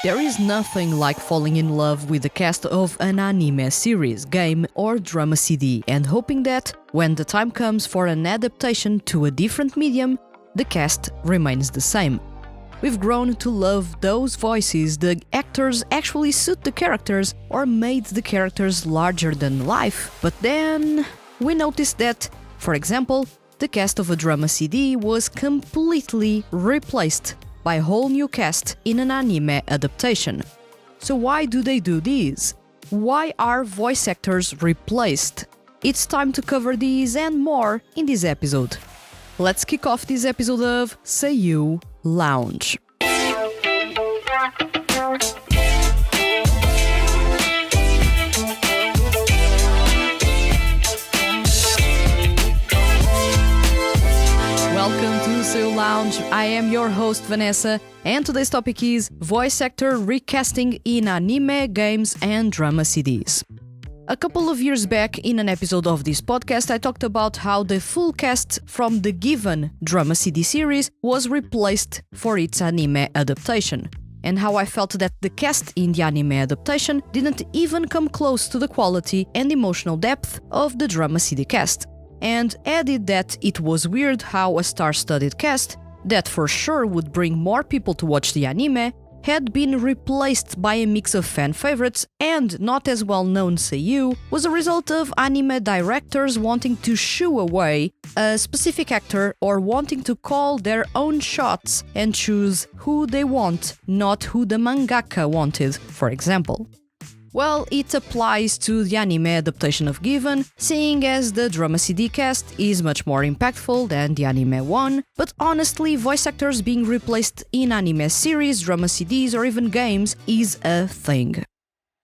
There is nothing like falling in love with the cast of an anime series, game or drama CD and hoping that, when the time comes for an adaptation to a different medium, the cast remains the same. We've grown to love those voices, the actors actually suit the characters or made the characters larger than life, but then we noticed that, for example, the cast of a drama CD was completely replaced by a whole new cast in an anime adaptation. So why do they do this? Why are voice actors replaced? It's time to cover these and more in this episode. Let's kick off this episode of Seiyu Lounge. Welcome to Seiyu Lounge. I am your host Vanessa, and today's topic is voice actor recasting in anime, games, and drama CDs. A couple of years back, in an episode of this podcast, I talked about how the full cast from the Given drama CD series was replaced for its anime adaptation, and how I felt that the cast in the anime adaptation didn't even come close to the quality and emotional depth of the drama CD cast, and added that it was weird how a star-studded cast, that for sure would bring more people to watch the anime, had been replaced by a mix of fan favorites and not as well-known seiyuu was a result of anime directors wanting to shoo away a specific actor or wanting to call their own shots and choose who they want, not who the mangaka wanted, for example. Well, it applies to the anime adaptation of Given, seeing as the drama CD cast is much more impactful than the anime one, but honestly, voice actors being replaced in anime series, drama CDs, or even games is a thing.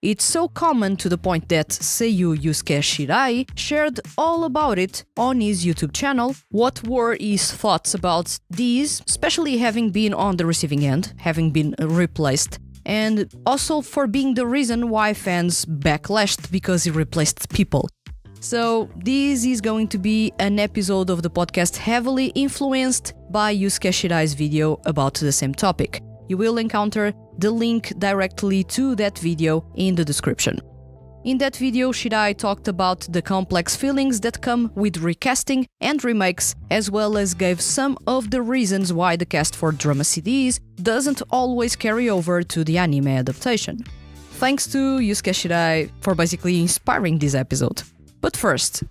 It's so common to the point that Seiyu Yusuke Shirai shared all about it on his YouTube channel. What were his thoughts about these, especially having been on the receiving end, having been replaced, and also for being the reason why fans backlashed because he replaced people. So this is going to be an episode of the podcast heavily influenced by Yusuke Shirai's video about the same topic. You will encounter the link directly to that video in the description. In that video, Shirai talked about the complex feelings that come with recasting and remakes, as well as gave some of the reasons why the cast for drama CDs doesn't always carry over to the anime adaptation. Thanks to Yusuke Shirai for basically inspiring this episode. But first,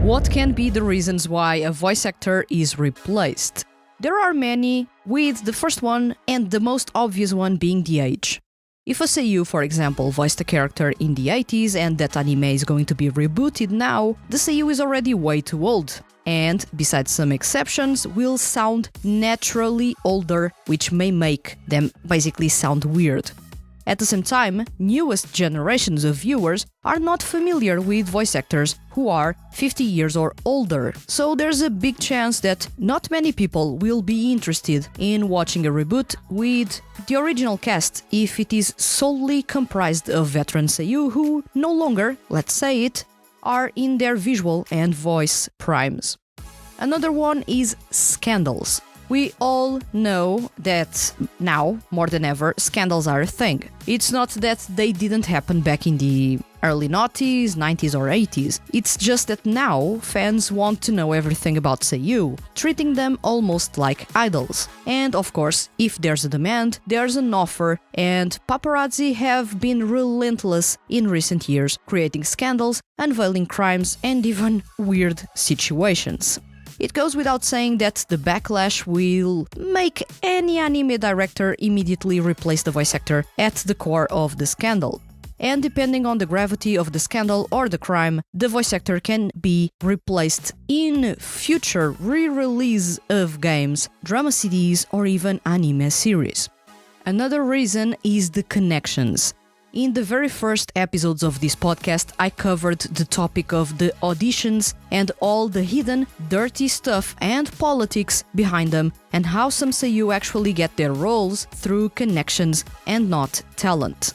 what can be the reasons why a voice actor is replaced? There are many, with the first one and the most obvious one being the age. If a seiyuu, for example, voiced a character in the 80s and that anime is going to be rebooted now, the seiyuu is already way too old, and, besides some exceptions, will sound naturally older, which may make them basically sound weird. At the same time, newest generations of viewers are not familiar with voice actors who are 50 years or older, so there's a big chance that not many people will be interested in watching a reboot with the original cast if it is solely comprised of veteran seiyuu who no longer, let's say it, are in their visual and voice primes. Another one is scandals. We all know that now, more than ever, scandals are a thing. It's not that they didn't happen back in the early noughties, 90s or 80s. It's just that now fans want to know everything about seiyuu, treating them almost like idols. And of course, if there's a demand, there's an offer, and paparazzi have been relentless in recent years, creating scandals, unveiling crimes, and even weird situations. It goes without saying that the backlash will make any anime director immediately replace the voice actor at the core of the scandal. And depending on the gravity of the scandal or the crime, the voice actor can be replaced in future re-release of games, drama CDs, or even anime series. Another reason is the connections. In the very first episodes of this podcast, I covered the topic of the auditions and all the hidden, dirty stuff and politics behind them, and how some seiyuu actually get their roles through connections and not talent.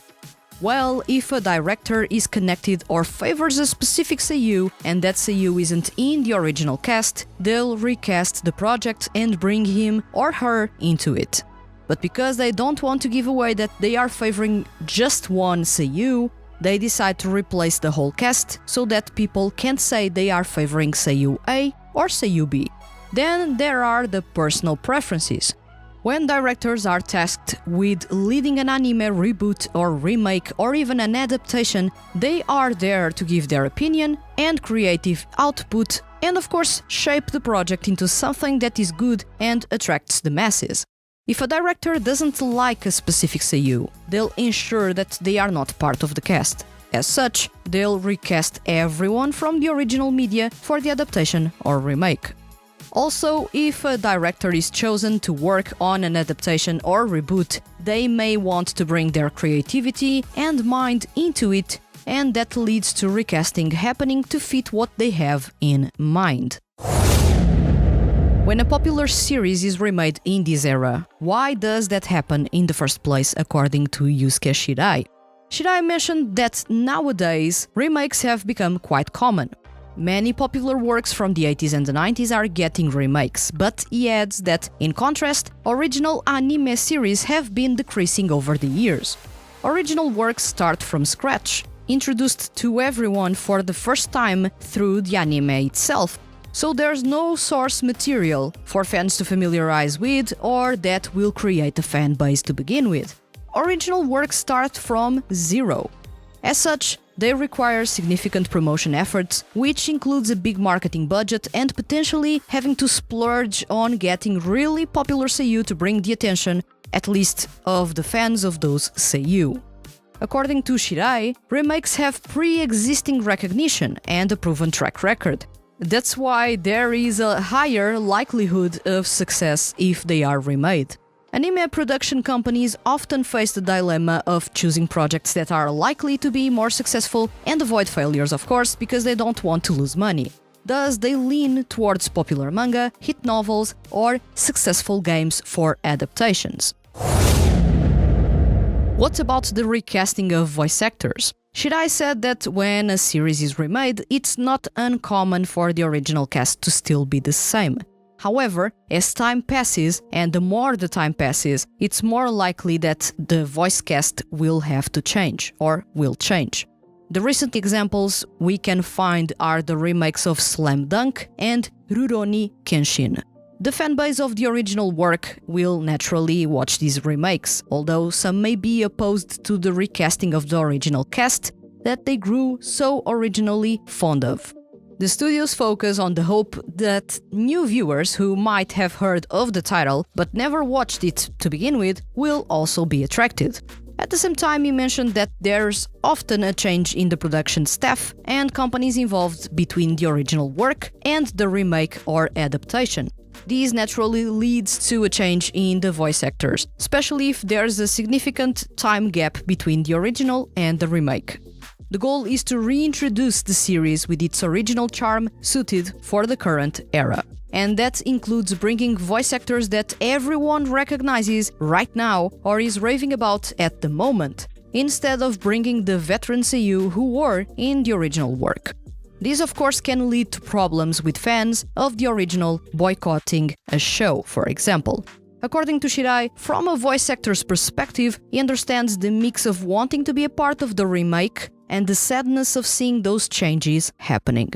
Well, if a director is connected or favors a specific seiyuu and that seiyuu isn't in the original cast, they'll recast the project and bring him or her into it. But because they don't want to give away that they are favoring just one seiyuu, they decide to replace the whole cast so that people can't say they are favoring seiyuu A or seiyuu B. Then there are the personal preferences. When directors are tasked with leading an anime reboot or remake or even an adaptation, they are there to give their opinion and creative output and of course shape the project into something that is good and attracts the masses. If a director doesn't like a specific seiyuu, they'll ensure that they are not part of the cast. As such, they'll recast everyone from the original media for the adaptation or remake. Also, if a director is chosen to work on an adaptation or reboot, they may want to bring their creativity and mind into it, and that leads to recasting happening to fit what they have in mind. When a popular series is remade in this era, why does that happen in the first place according to Yusuke Shirai? Shirai mentioned that nowadays remakes have become quite common. Many popular works from the 80s and the 90s are getting remakes, but he adds that, in contrast, original anime series have been decreasing over the years. Original works start from scratch, introduced to everyone for the first time through the anime itself, so there's no source material for fans to familiarize with or that will create a fan base to begin with. Original works start from zero. As such, they require significant promotion efforts, which includes a big marketing budget and potentially having to splurge on getting really popular seiyuu to bring the attention, at least of the fans of those seiyuu. According to Shirai, remakes have pre-existing recognition and a proven track record. That's why there is a higher likelihood of success if they are remade. Anime production companies often face the dilemma of choosing projects that are likely to be more successful and avoid failures, of course, because they don't want to lose money. Thus, they lean towards popular manga, hit novels, or successful games for adaptations. What about the recasting of voice actors? Shirai said that when a series is remade, it's not uncommon for the original cast to still be the same. However, as time passes, and the more the time passes, it's more likely that the voice cast will have to change, or will change. The recent examples we can find are the remakes of Slam Dunk and Rurouni Kenshin. The fanbase of the original work will naturally watch these remakes, although some may be opposed to the recasting of the original cast that they grew so originally fond of. The studios focus on the hope that new viewers who might have heard of the title but never watched it to begin with will also be attracted. At the same time, he mentioned that there's often a change in the production staff and companies involved between the original work and the remake or adaptation. This naturally leads to a change in the voice actors, especially if there's a significant time gap between the original and the remake. The goal is to reintroduce the series with its original charm suited for the current era. And that includes bringing voice actors that everyone recognizes right now or is raving about at the moment, instead of bringing the veteran seiyuu who were in the original work. This of course can lead to problems with fans of the original boycotting a show, for example. According to Shirai, from a voice actor's perspective, he understands the mix of wanting to be a part of the remake and the sadness of seeing those changes happening.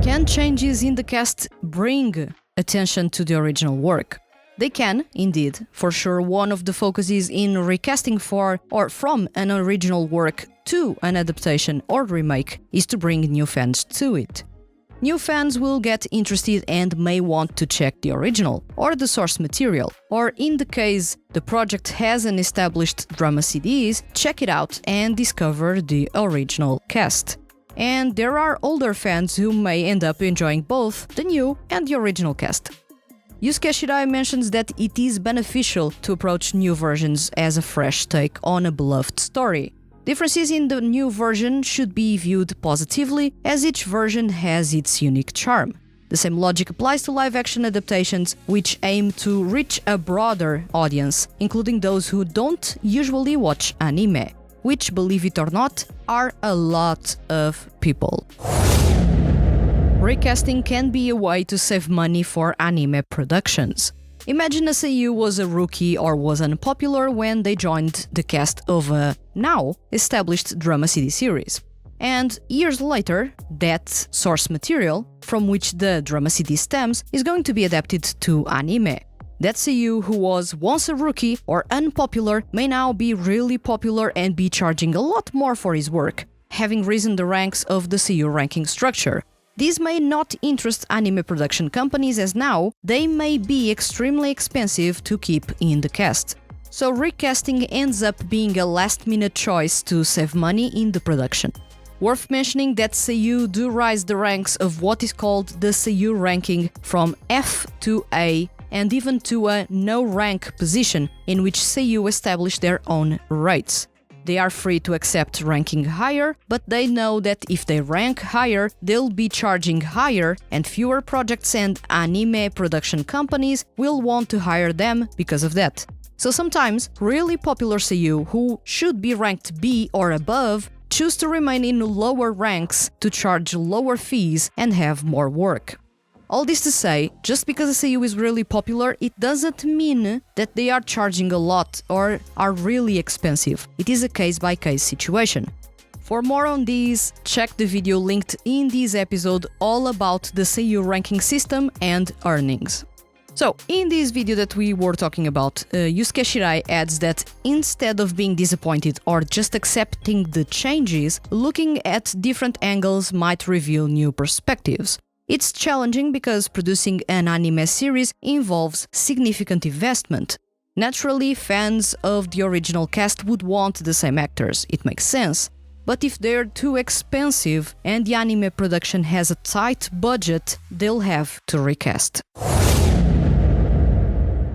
Can changes in the cast bring attention to the original work? They can, indeed. For sure, one of the focuses in recasting for or from an original work to an adaptation or remake is to bring new fans to it. New fans will get interested and may want to check the original or the source material, or in the case the project has an established drama CDs, check it out and discover the original cast. And there are older fans who may end up enjoying both the new and the original cast. Yusuke Shirai mentions that it is beneficial to approach new versions as a fresh take on a beloved story. Differences in the new version should be viewed positively, as each version has its unique charm. The same logic applies to live-action adaptations, which aim to reach a broader audience, including those who don't usually watch anime, which, believe it or not, are a lot of people. Recasting can be a way to save money for anime productions. Imagine a seiyuu was a rookie or was unpopular when they joined the cast of a now established drama CD series. And years later, that source material from which the drama CD stems is going to be adapted to anime. That seiyuu who was once a rookie or unpopular may now be really popular and be charging a lot more for his work, having risen the ranks of the seiyuu ranking structure. This may not interest anime production companies as now they may be extremely expensive to keep in the cast. So recasting ends up being a last-minute choice to save money in the production. Worth mentioning that seiyuu do rise the ranks of what is called the seiyuu ranking from F to A and even to a no-rank position in which seiyuu establish their own rates. They are free to accept ranking higher, but they know that if they rank higher, they'll be charging higher and fewer projects and anime production companies will want to hire them because of that. So sometimes, really popular seiyuu who should be ranked B or above choose to remain in lower ranks to charge lower fees and have more work. All this to say, just because a seiyuu is really popular, it doesn't mean that they are charging a lot or are really expensive. It is a case-by-case situation. For more on these, check the video linked in this episode all about the seiyuu ranking system and earnings. So, in this video that we were talking about, Yusuke Shirai adds that instead of being disappointed or just accepting the changes, looking at different angles might reveal new perspectives. It's challenging because producing an anime series involves significant investment. Naturally, fans of the original cast would want the same actors, it makes sense. But if they're too expensive and the anime production has a tight budget, they'll have to recast.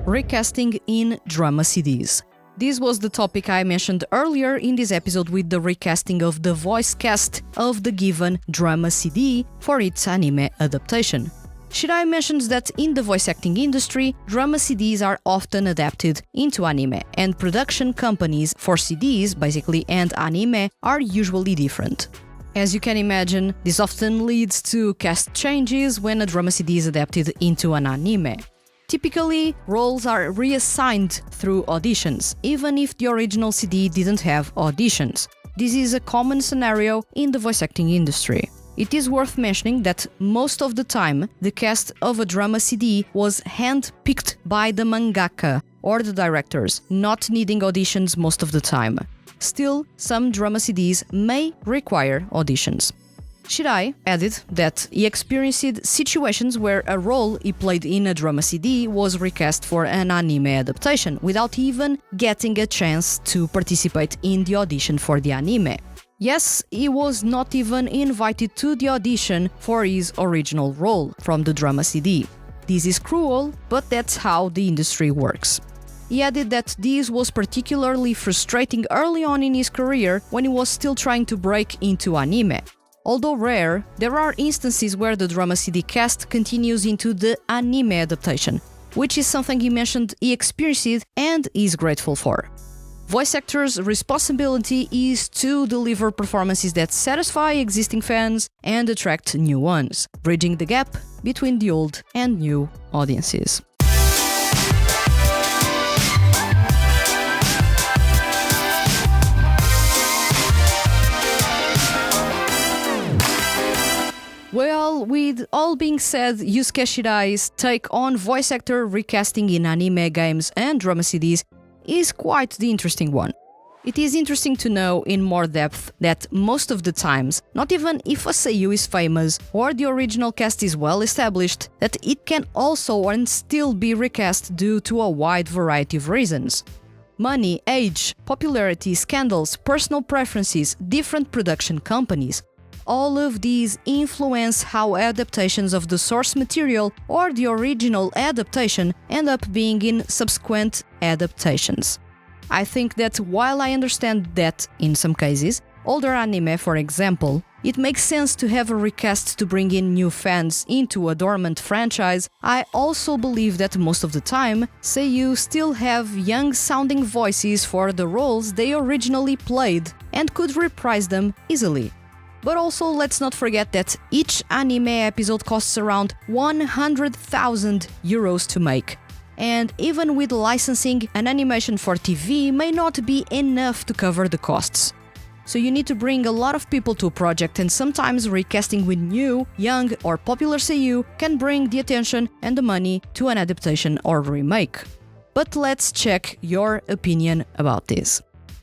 Recasting in drama CDs. This was the topic I mentioned earlier in this episode with the recasting of the voice cast of the given drama CD for its anime adaptation. Shirai mentions that in the voice acting industry, drama CDs are often adapted into anime, and production companies for CDs, basically, and anime are usually different. As you can imagine, this often leads to cast changes when a drama CD is adapted into an anime. Typically, roles are reassigned through auditions, even if the original CD didn't have auditions. This is a common scenario in the voice acting industry. It is worth mentioning that most of the time, the cast of a drama CD was hand-picked by the mangaka or the directors, not needing auditions most of the time. Still, some drama CDs may require auditions. Shirai added that he experienced situations where a role he played in a drama CD was recast for an anime adaptation without even getting a chance to participate in the audition for the anime. Yes, he was not even invited to the audition for his original role from the drama CD. This is cruel, but that's how the industry works. He added that this was particularly frustrating early on in his career when he was still trying to break into anime. Although rare, there are instances where the drama CD cast continues into the anime adaptation, which is something he mentioned he experienced and is grateful for. Voice actors' responsibility is to deliver performances that satisfy existing fans and attract new ones, bridging the gap between the old and new audiences. Well, with all being said, Yusuke Shirai's take on voice actor recasting in anime games and drama CDs is quite the interesting one. It is interesting to know in more depth that most of the times, not even if a seiyuu is famous or the original cast is well established, that it can also and still be recast due to a wide variety of reasons. Money, age, popularity, scandals, personal preferences, different production companies. All of these influence how adaptations of the source material or the original adaptation end up being in subsequent adaptations. I think that while I understand that, in some cases, older anime, for example, it makes sense to have a recast to bring in new fans into a dormant franchise, I also believe that most of the time, seiyuu still have young-sounding voices for the roles they originally played and could reprise them easily. But also, let's not forget that each anime episode costs around 100,000 euros to make. and even with licensing, an animation for TV may not be enough to cover the costs. So you need to bring a lot of people to a project, and sometimes recasting with new, young or popular seiyuu can bring the attention and the money to an adaptation or remake. But let's check your opinion about this.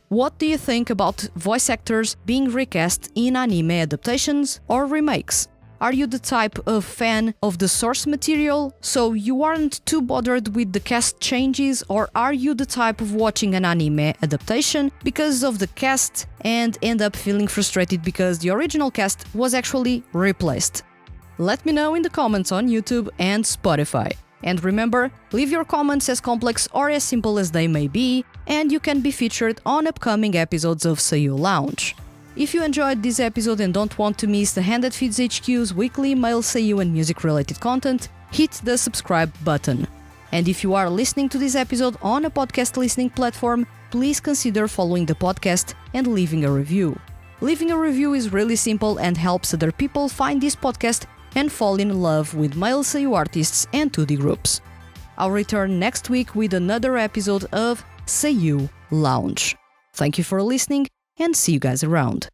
What do you think about voice actors being recast in anime adaptations or remakes? Are you the type of fan of the source material, so you aren't too bothered with the cast changes, or are you the type of watching an anime adaptation because of the cast and end up feeling frustrated because the original cast was actually replaced? Let me know in the comments on YouTube and Spotify. And remember, leave your comments as complex or as simple as they may be, and you can be featured on upcoming episodes of Seiyuu Lounge. If you enjoyed this episode and don't want to miss the Handed Feeds HQ's weekly male seiyuu and music-related content, hit the subscribe button. And if you are listening to this episode on a podcast listening platform, please consider following the podcast and leaving a review. Leaving a review is really simple and helps other people find this podcast and fall in love with male seiyuu artists and 2D groups. I'll return next week with another episode of Seiyuu Lounge. Thank you for listening, and see you guys around.